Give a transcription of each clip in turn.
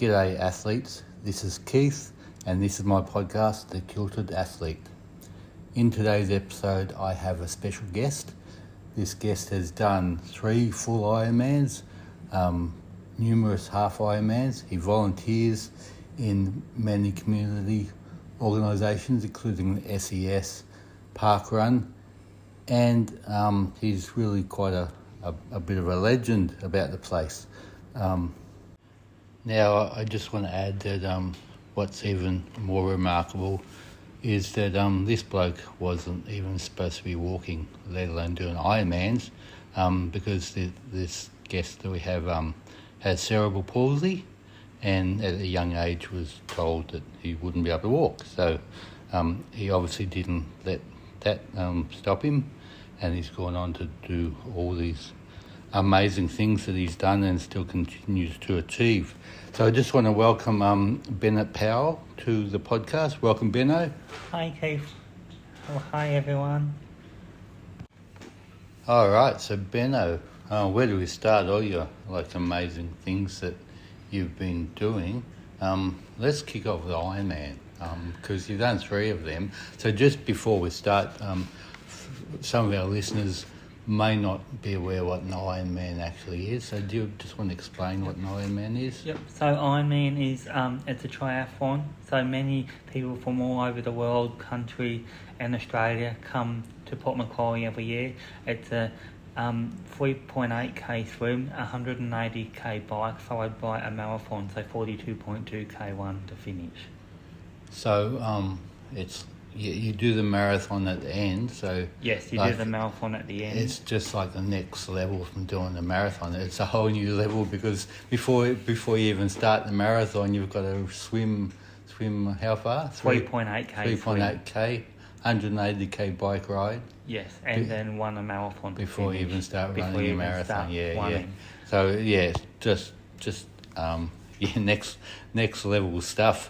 G'day athletes, this is Keith and this is my podcast, The Kilted Athlete. In today's episode I have a special guest. This guest has done 3 full Ironmans, numerous half Ironmans. He volunteers in many community organisations including the SES, Park Run, and he's really quite a bit of a legend about the place. Now, I just want to add that what's even more remarkable is that this bloke wasn't even supposed to be walking, let alone doing Ironmans, because this guest that we have had cerebral palsy and at a young age was told that he wouldn't be able to walk. So he obviously didn't let that stop him, and he's gone on to do all these amazing things that he's done and still continues to achieve. So I just want to welcome Bennett Powell to the podcast. Welcome, Benno. Hi, Keith. Oh, hi, everyone. All right, so Benno, where do we start? All your amazing things that you've been doing. Let's kick off with Ironman, because you've done 3 of them. So just before we start, some of our listeners may not be aware what an Ironman actually is. So do you just want to explain what an Ironman is? Yep. So Ironman is it's a triathlon. So many people from all over the world, country and Australia come to Port Macquarie every year. It's a 3.8k swim, 180k bike, followed by a marathon, so 42.2k one to finish. So it's you do the marathon at the end, so... Yes, you do the marathon at the end. It's just like the next level from doing the marathon. It's a whole new level because before you even start the marathon, you've got to swim how far? 3.8k 3.8k, 180k bike ride. Yes, and then run a marathon before you even start running a marathon. Yeah. So just next level stuff.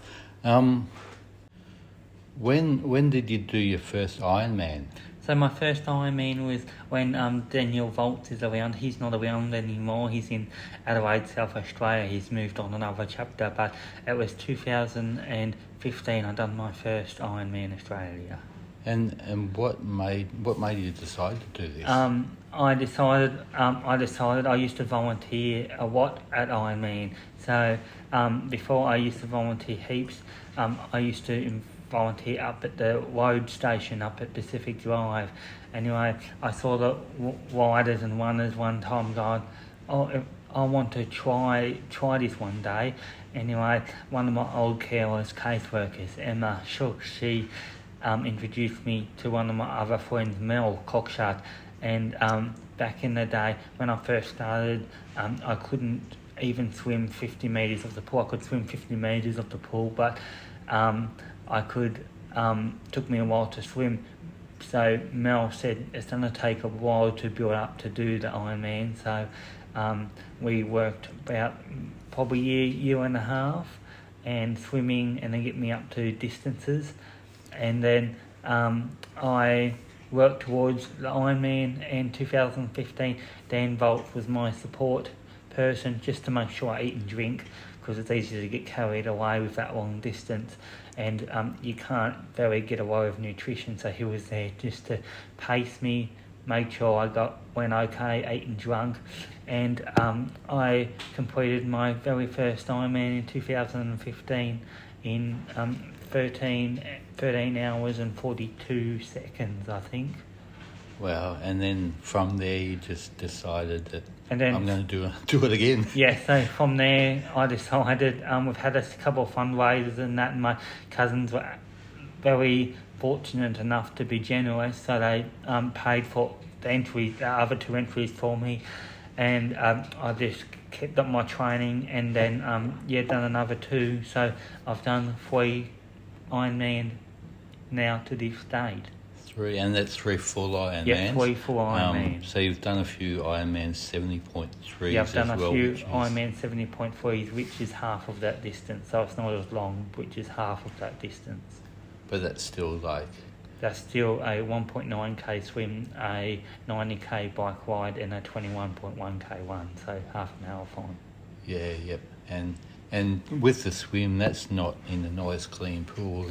When did you do your first Ironman? So my first Ironman was when Daniel Volts is around. He's not around anymore. He's in Adelaide, South Australia. He's moved on another chapter. But it was 2015. I done my first Ironman in Australia. And what made you decide to do this? I decided I used to volunteer a lot at Ironman. So before I used to volunteer heaps. I used to volunteer up at the road station up at Pacific Drive. Anyway, I saw the riders and runners one time going, I want to try this one day. Anyway, one of my old carers, caseworkers, Emma Shook, she introduced me to one of my other friends, Mel Cockshut. And back in the day, when I first started, I couldn't even swim 50 metres of the pool. I could swim 50 metres of the pool, but I could, took me a while to swim. So Mel said it's going to take a while to build up to do the Ironman. So we worked about probably a year and a half and swimming, and then get me up to distances. And then I worked towards the Ironman in 2015. Dan Volt was my support person just to make sure I eat and drink, because it's easy to get carried away with that long distance, and you can't very get away with nutrition. So he was there just to pace me, make sure I went okay, ate and drunk, and I completed my very first Ironman in 2015 in 13 hours and 42 seconds, I think. Wow, and then from there you just decided that I'm going to do it again. Yeah, so from there I decided, we've had a couple of fundraisers and that, and my cousins were very fortunate enough to be generous, so they paid for the other 2 entries for me, and I just kept up my training, and then done another 2, so I've done 3 Ironman now to this date. 3, and that's 3 full Ironmans? Yeah, 3 full Ironmans. So you've done a few Ironman 70.3s. Yeah, I've done a few Ironman 70.3s, which is half of that distance. So it's not as long, which is half of that distance. But that's still That's still a 1.9k swim, a 90k bike ride, and a 21.1k run, so half a marathon. Yeah, yep. And And with the swim, that's not in a nice clean pool,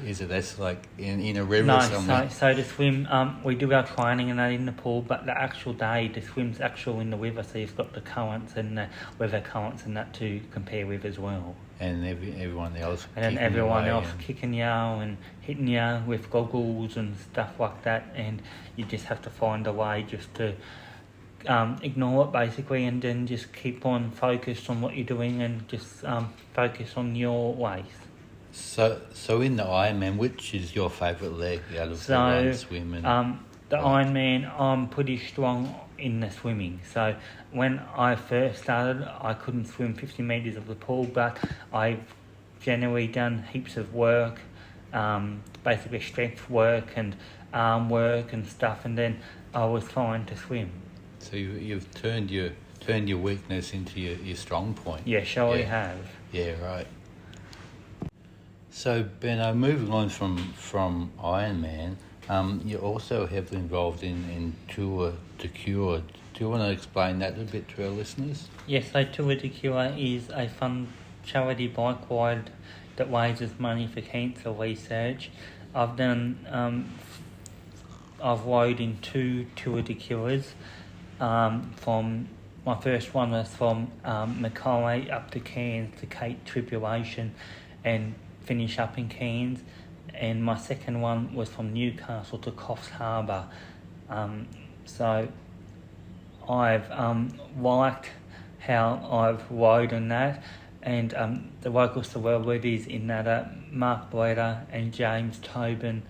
is it? That's like in a river No, somewhere. so the swim, we do our training and that in the pool, but the actual day, the swim's actual in the river, so you've got the currents and the weather currents and that to compare with as well. And everyone else. And then everyone else kicking you and hitting you with goggles and stuff like that, and you just have to find a way just to ignore it basically, and then just keep on focused on what you're doing and just focus on your ways. So in the Ironman, which is your favourite leg out of the run, swim and... The Ironman, I'm pretty strong in the swimming. So when I first started, I couldn't swim 50 metres of the pool, but I've generally done heaps of work, basically strength work and arm work and stuff, and then I was fine to swim. So you've turned your weakness into your strong point. Yeah, sure we have. Yeah, right. So Benno, moving on from Ironman, you're also heavily involved in Tour to Cure. Do you want to explain that a bit to our listeners? Yes, so Tour to Cure is a fun charity bike ride that raises money for cancer research. I've rode in 2 Tour de Cures. From my first one was from Mackay up to Cairns to Cape Tribulation and finish up in Cairns, and my second one was from Newcastle to Coffs Harbour. So I've liked how I've rode on that, and the local celebrities in that are Mark Breda and James Tobin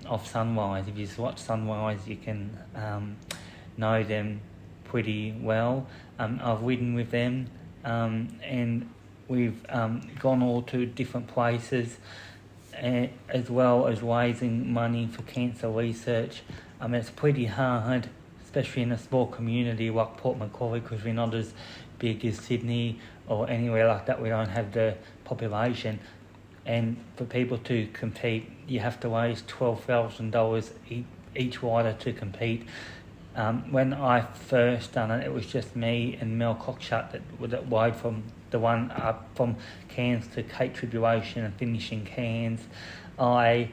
of Sunrise. If you watch Sunrise, you can know them pretty well. I've ridden with them, and we've gone all to different places, as well as raising money for cancer research. It's pretty hard, especially in a small community like Port Macquarie, because we're not as big as Sydney or anywhere like that. We don't have the population, and for people to compete, you have to raise $12,000 each rider to compete. When I first done it, it was just me and Mel Cockshut that rode from the one up from Cairns to Cape Tribulation and finishing Cairns. I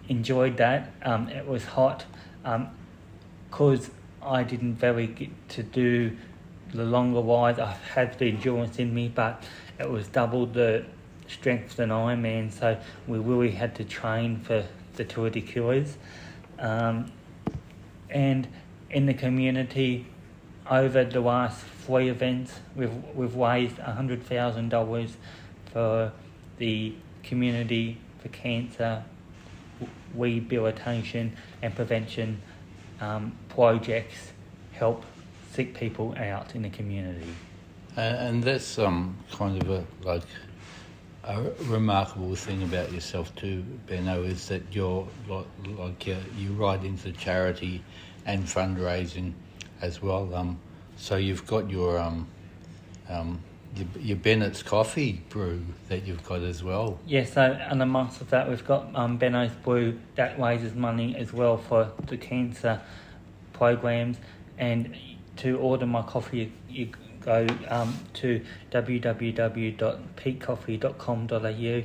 enjoyed that. It was hot because I didn't very get to do the longer rides. I had the endurance in me, but it was double the strength than Ironman, so we really had to train for the Tour de Cures. And in the community, over the last 3 events, we've raised $100,000 for the community for cancer rehabilitation and prevention projects, help sick people out in the community. And that's kind of a remarkable thing about yourself too, Benno, is that you're you ride into charity and fundraising as well. So you've got your Bennett's coffee brew that you've got as well. Yeah, so and amongst that we've got Benno's brew that raises money as well for the cancer programs. And to order my coffee, you go to www.peakcoffee.com.au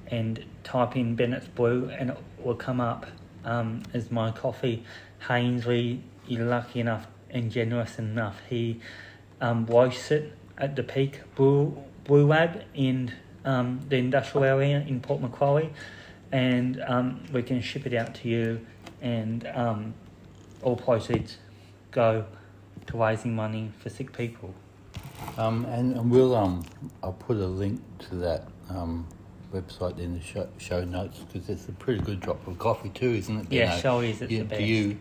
and type in Bennett's Brew, and it will come up as my coffee. Hainsley, you're lucky enough and generous enough, he roasts it at the Peak Brew Lab in the industrial area in Port Macquarie, and we can ship it out to you, and all proceeds go to raising money for sick people. And we'll I'll put a link to that website in the show notes, because it's a pretty good drop of coffee too, isn't it? Yeah, sure is. It's the best. Do you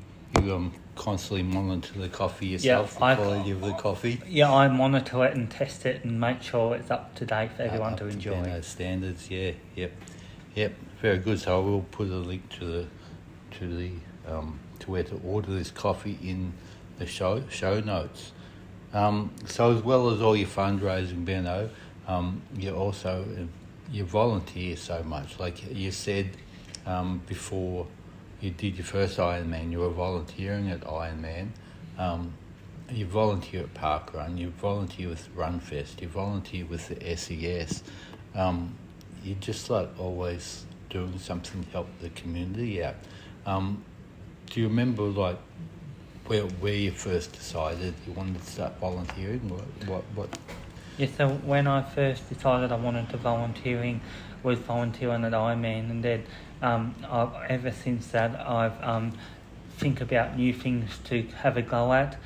constantly monitor the coffee yourself, the quality of the coffee? Yeah, I monitor it and test it and make sure it's up to date for everyone to enjoy. Benno standards, yeah, yep, very good. So I will put a link to where to order this coffee in the show notes. So as well as all your fundraising, Benno, you volunteer so much. Like you said before you did your first Ironman, you were volunteering at Ironman. you volunteer at Parkrun, you volunteer with Runfest, you volunteer with the SES. You're just like always doing something to help the community out. Do you remember like where you first decided you wanted to start volunteering? What? Yeah, so when I first decided I wanted to volunteering at Ironman, and then ever since that I've think about new things to have a go at.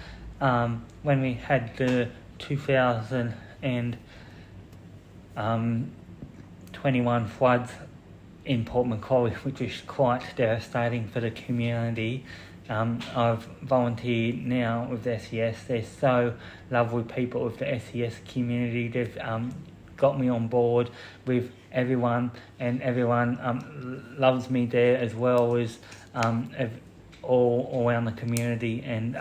When we had the 2021 floods in Port Macquarie, which was quite devastating for the community, I've volunteered now with the SES. They're so lovely people with the SES community. They've got me on board with everyone, and everyone loves me there as well as all around the community, and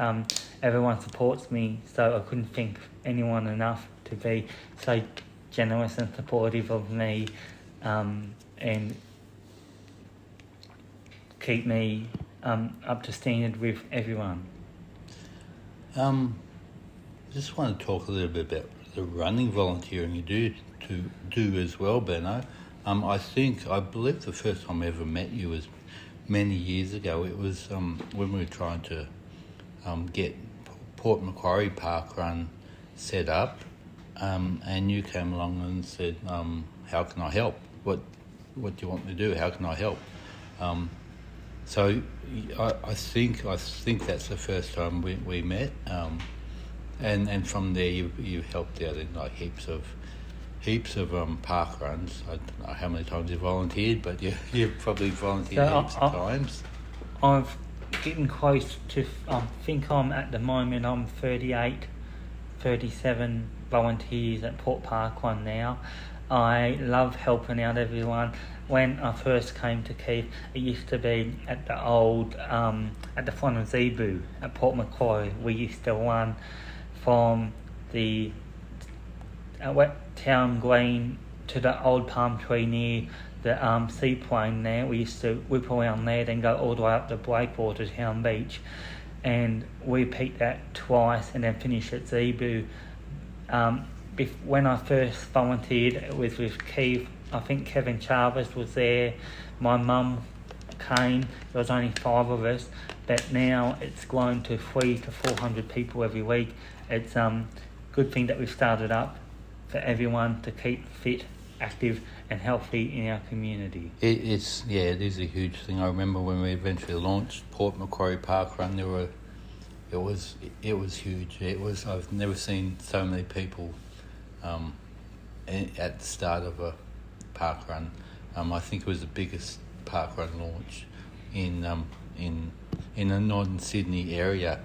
everyone supports me. So I couldn't thank anyone enough to be so generous and supportive of me, and keep me up to standard with everyone. I just want to talk a little bit about the running volunteering you do as well, Benno. I believe the first time I ever met you was many years ago. It was when we were trying to get Port Macquarie Parkrun set up, and you came along and said, "How can I help? What do you want me to do? How can I help?" So I think that's the first time we met, and from there you helped out in like heaps of park runs. I don't know how many times you volunteered, but you probably volunteered heaps of times. I've getting close to, I think at the moment I'm 38, 37 volunteers at Port Parkrun now. I love helping out everyone. When I first came to Keith, it used to be at the old, at the front of Zebu at Port Macquarie. We used to run from the town green to the old palm tree near the seaplane there. We used to whip around there, then go all the way up to Breakwater Town Beach, and we repeat that twice and then finish at Zebu. When I first volunteered, it was with Keith. I think Kevin Chavez was there. My mum came. There was only 5 of us, but now it's grown to 300 to 400 people every week. It's good thing that we've started up for everyone to keep fit, active and healthy in our community. It is a huge thing. I remember when we eventually launched Port Macquarie Parkrun, it was huge. I've never seen so many people at the start of a parkrun. I think it was the biggest parkrun launch in the Northern Sydney area.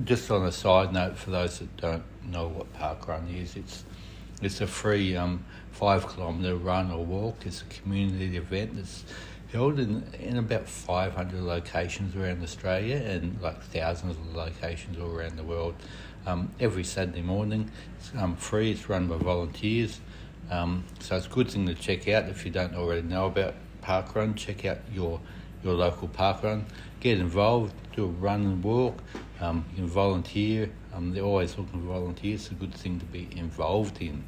Just on a side note, for those that don't know what parkrun is, it's a free 5-kilometre run or walk. It's a community event that's held in about 500 locations around Australia and like thousands of locations all around the world. Every Saturday morning. It's free. It's run by volunteers. So it's a good thing to check out if you don't already know about parkrun. Check out your local parkrun. Get involved. Do a run and walk. You can volunteer. They're always looking for volunteers. It's a good thing to be involved in.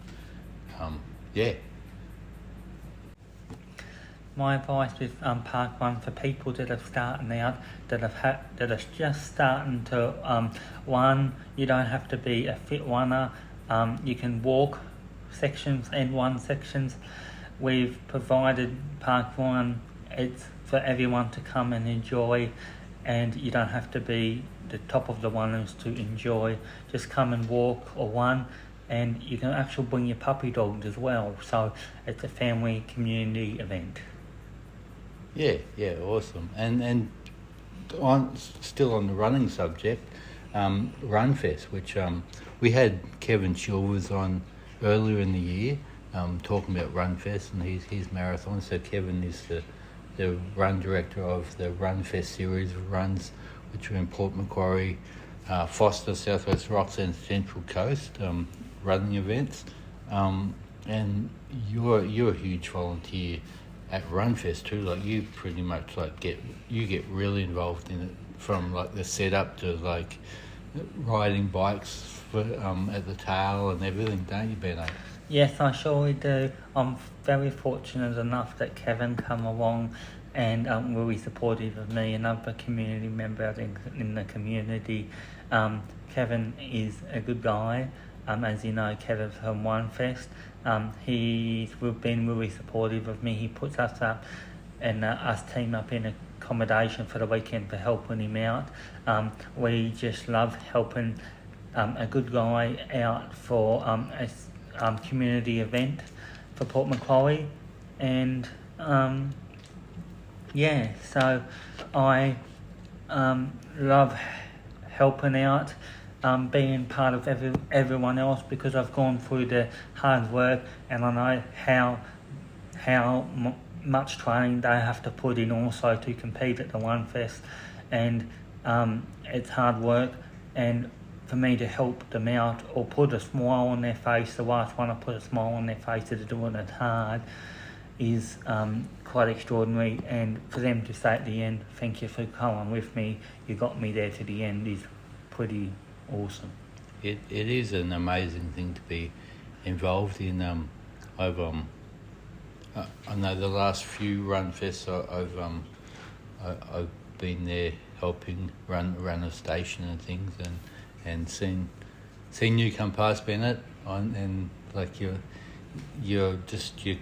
My advice with parkrun for people that are starting out, that are just starting to run, you don't have to be a fit runner. You can walk sections and run sections. We've provided parkrun. It's for everyone to come and enjoy, and you don't have to be the top of the runners to enjoy. Just come and walk or run, and you can actually bring your puppy dogs as well. So it's a family community event. Yeah, awesome. And still on the running subject, Runfest, which we had Kevin Chilvers on earlier in the year, talking about Runfest and his marathon. So Kevin is the run director of the Runfest series of runs, which are in Port Macquarie, Foster, South West Rocks and Central Coast running events. And you're a huge volunteer at Runfest too. Like you pretty much get really involved in it, from like the setup to like riding bikes at the tail and everything, don't you, Benno? Yes, I surely do. I'm very fortunate enough that Kevin come along and really supportive of me and other community members in the community. Kevin is a good guy. As you know, Kevin's from One Fest. He's been really supportive of me. He puts us up and us team up in accommodation for the weekend for helping him out. We just love helping a good guy out for a community event for Port Macquarie, and so I love helping out, being part of everyone else, because I've gone through the hard work and I know how much training they have to put in also to compete at the One Fest, and it's hard work, and for me to help them out or put a smile on their face, the last one to put a smile on their face that are doing it hard, is quite extraordinary. And for them to say at the end, thank you for coming with me, you got me there to the end, is pretty awesome. It is an amazing thing to be involved in. I know the last few Run Fests I've been there helping run a station and things, and seen you come past, Bennett, and like your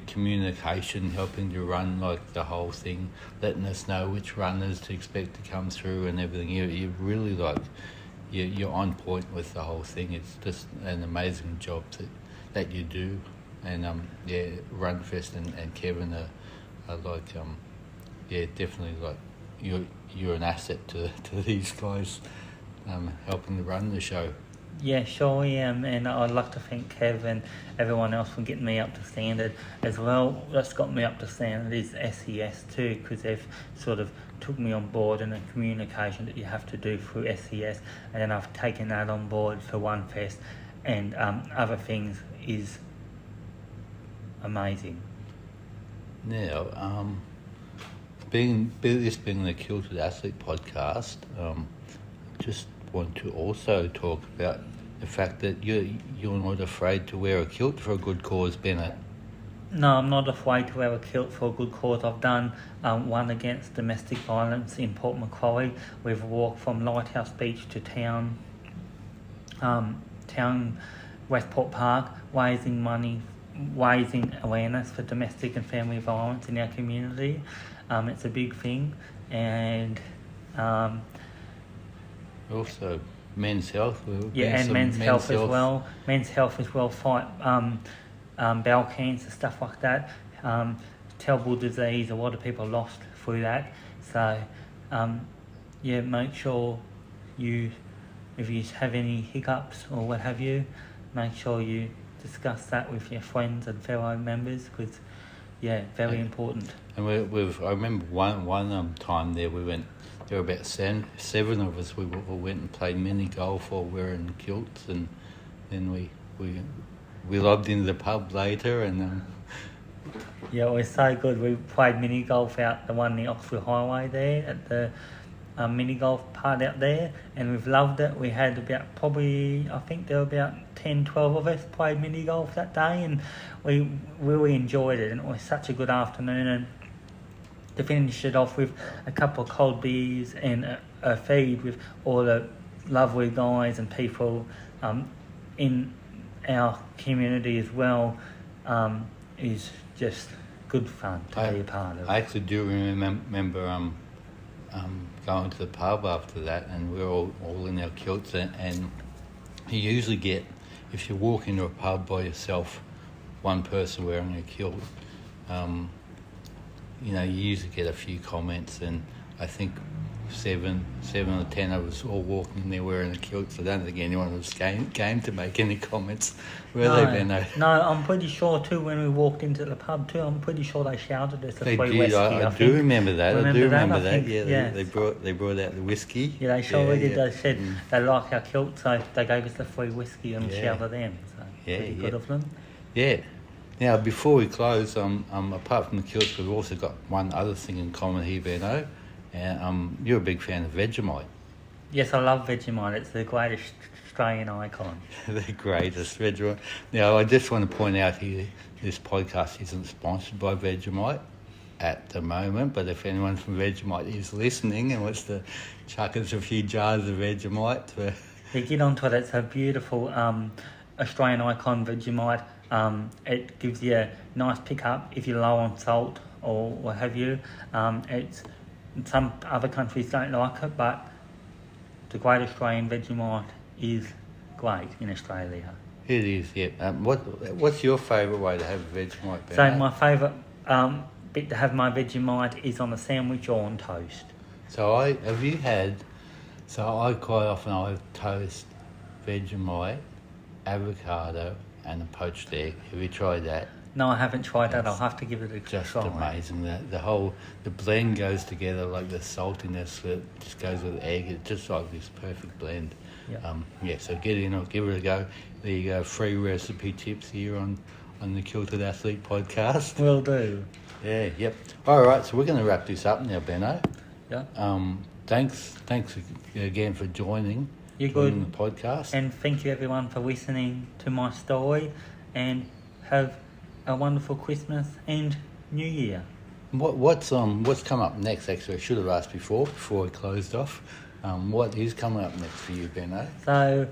communication, helping to run like the whole thing, letting us know which runners to expect to come through and everything. You really you're on point with the whole thing. It's just an amazing job that you do, and Runfest and Kevin are like definitely like you're an asset to these guys, helping to run the show. Yeah, sure I am, and I'd like to thank Kev and everyone else for getting me up to standard as well. That's got me up to standard is SES too, because they've sort of took me on board in the communication that you have to do through SES, and then I've taken that on board for One Fest and other things is amazing. Now, being the Kilted Athlete podcast, just want to also talk about the fact that you're not afraid to wear a kilt for a good cause, Bennett. No, I'm not afraid to wear a kilt for a good cause. I've done one against domestic violence in Port Macquarie. We've walked from Lighthouse Beach to town Westport Park, raising awareness for domestic and family violence in our community. It's a big thing, and also men's health. And men's health as well. Men's health as well. Fight bowel cancer, stuff like that. Terrible disease. A lot of people lost through that. So, make sure if you have any hiccups or what have you, make sure you discuss that with your friends and fellow members, because, very important. And I remember one time there we went. There were about seven of us. We went and played mini golf while wearing kilts, and then we lobbed into the pub later. And it was so good. We played mini golf out the one near Oxford Highway there at the mini golf part out there, and we've loved it. We had I think there were about 10, 12 of us played mini golf that day, and we really enjoyed it. And it was such a good afternoon. And to finish it off with a couple of cold beers and a feed with all the lovely guys and people in our community as well, is just good fun to be a part of. I actually do remember going to the pub after that, and we were all in our kilts, and you usually get, if you walk into a pub by yourself, one person wearing a kilt, you usually get a few comments, and I think 7 or 10 of us all walking in there wearing a kilt, so I don't think anyone was game to make any comments. No, I'm pretty sure too, when we walked into the pub too, I'm pretty sure they shouted us a free whiskey. I do remember that. I do remember that. Yeah, they brought out the whiskey. Yeah, they sure did. They said they like our kilt, so they gave us the free whiskey and shouted them. So pretty good of them. Yeah. Now, before we close, apart from the kilts, we've also got one other thing in common here, Benno. You're a big fan of Vegemite. Yes, I love Vegemite. It's the greatest Australian icon. The greatest Vegemite. Now, I just want to point out here, this podcast isn't sponsored by Vegemite at the moment, but if anyone from Vegemite is listening and wants to chuck us a few jars of Vegemite... Yeah, get onto it. It's a beautiful Australian icon, Vegemite. It gives you a nice pickup if you're low on salt or what have you. It's some other countries don't like it, but the Great Australian Vegemite is great in Australia. It is, yeah. What's your favourite way to have Vegemite, Ben? So my favourite bit to have my Vegemite is on a sandwich or on toast. So I quite often toast Vegemite, avocado and a poached egg. Have you tried that? No, I haven't tried that. I'll have to give it a Just try. amazing. The blend goes together, like the saltiness that just goes with the egg. It's just like this perfect blend. Yep. So get in or give it a go. There you go, free recipe tips here on the Kilted Athlete podcast. Will do. Yeah, yep. All right, so we're going to wrap this up now, Benno. Yeah. Thanks again for joining the podcast. And thank you everyone for listening to my story, and have a wonderful Christmas and New Year. What's come up next? Actually, I should have asked before I closed off. What is coming up next for you, Benno? So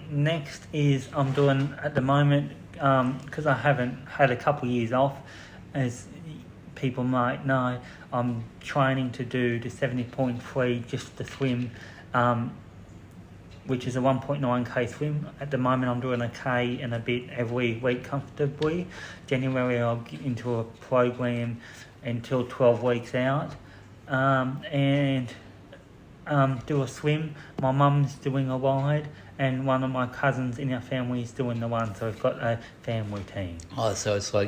next is I'm doing at the moment, because I haven't had a couple of years off, as people might know, I'm training to do the 70.3 just to swim, which is a 1.9k swim. At the moment I'm doing a k and a bit every week comfortably. January I'll get into a program until 12 weeks out, and do a swim. My mum's doing a ride, and one of my cousins in our family is doing the one, so we've got a family team. Oh, so it's the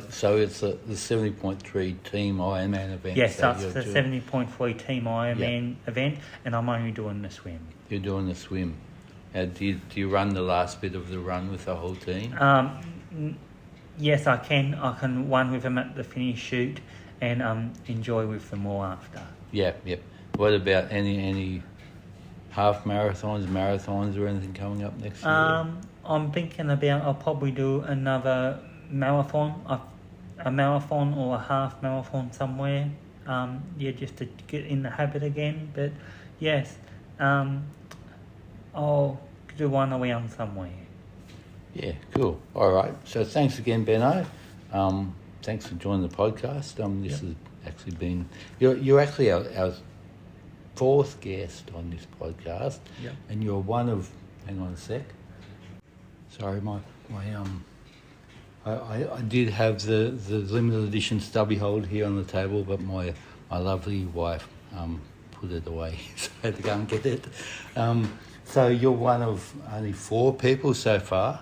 70.3 team Ironman event. Yes, so it's the 70.3 team Ironman event, and I'm only doing the swim. You're doing the swim. Do you run the last bit of the run with the whole team? Yes, I can. I can run with them at the finish shoot and enjoy with them all after. Yep. What about any half marathons, or anything coming up next year? I'm thinking about I'll probably do another marathon, a marathon or a half marathon somewhere. Just to get in the habit again. But yes, I'll do one around somewhere. Yeah, cool. All right. So thanks again, Benno. Thanks for joining the podcast. This has actually been... You're actually our fourth guest on this podcast. Yep. And you're one of... Hang on a sec. Sorry, I did have the limited edition stubby hold here on the table, but my lovely wife put it away, so I had to go and get it. So you're one of only 4 people so far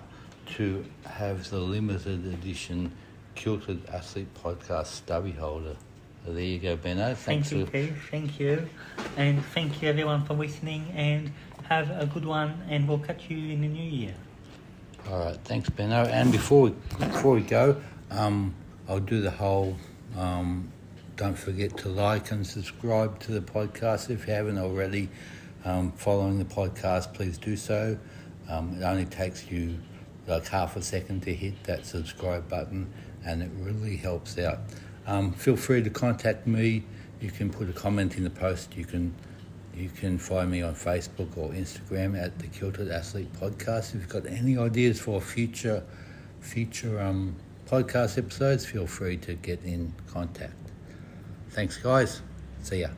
to have the limited edition Kilted Athlete podcast stubby holder. So there you go, Benno. Thank you, Keith. Thank you. And thank you everyone for listening, and have a good one, and we'll catch you in the new year. All right, thanks, Benno. And before we go, I'll do the whole... don't forget to like and subscribe to the podcast if you haven't already. Following the podcast, please do so. It only takes you like half a second to hit that subscribe button, and it really helps out. Feel free to contact me. You can put a comment in the post. You can find me on Facebook or Instagram at the Kilted Athlete Podcast. If you've got any ideas for future podcast episodes, feel free to get in contact. Thanks, guys. See ya.